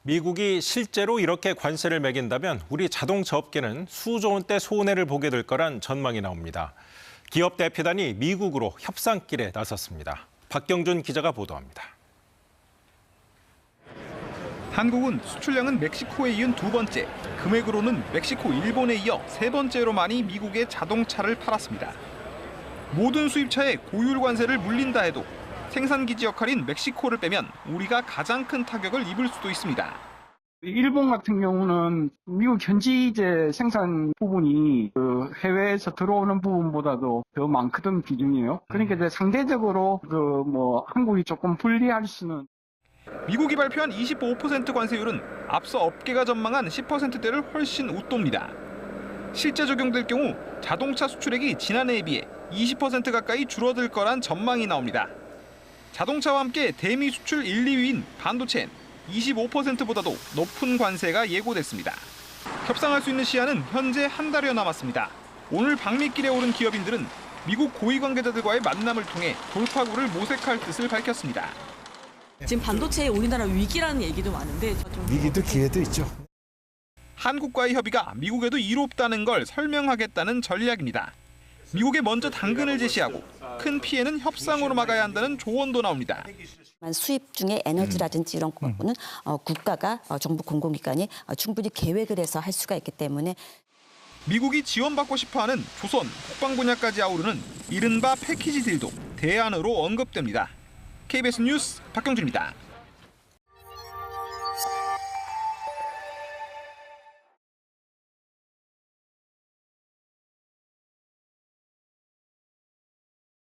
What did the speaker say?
미국이 실제로 이렇게 관세를 매긴다면 우리 자동차 업계는 수조 원대 손해를 보게 될 거란 전망이 나옵니다. 기업 대표단이 미국으로 협상길에 나섰습니다. 박경준 기자가 보도합니다. 한국은 수출량은 멕시코에 이은 두 번째, 금액으로는 멕시코, 일본에 이어 세 번째로 많이 미국에 자동차를 팔았습니다. 모든 수입차에 고율 관세를 물린다 해도 생산기지 역할인 멕시코를 빼면 우리가 가장 큰 타격을 입을 수도 있습니다. 일본 같은 경우는 미국 현지제 생산 부분이 해외에서 들어오는 부분보다도 더 많거든 비중이에요. 그러니까 이제 상대적으로 한국이 조금 불리할 수는. 미국이 발표한 25% 관세율은 앞서 업계가 전망한 10%대를 훨씬 웃돕니다. 실제 적용될 경우 자동차 수출액이 지난해에 비해 20% 가까이 줄어들 거란 전망이 나옵니다. 자동차와 함께 대미 수출 1, 2위인 반도체엔 25%보다도 높은 관세가 예고됐습니다. 협상할 수 있는 시한은 현재 한 달여 남았습니다. 오늘 방미길에 오른 기업인들은 미국 고위 관계자들과의 만남을 통해 돌파구를 모색할 뜻을 밝혔습니다. 지금 반도체에 우리나라 위기라는 얘기도 많은데 위기도 기회도 있죠. 한국과의 협의가 미국에도 이롭다는 걸 설명하겠다는 전략입니다. 미국에 먼저 당근을 제시하고 큰 피해는 협상으로 막아야 한다는 조언도 나옵니다. 수입 중에 에너지라든지 이런 부분은 국가가 정부 공공기관이 충분히 계획을 해서 할 수가 있기 때문에 미국이 지원받고 싶어하는 조선, 국방 분야까지 아우르는 이른바 패키지 딜도 대안으로 언급됩니다. KBS 뉴스 박경준입니다.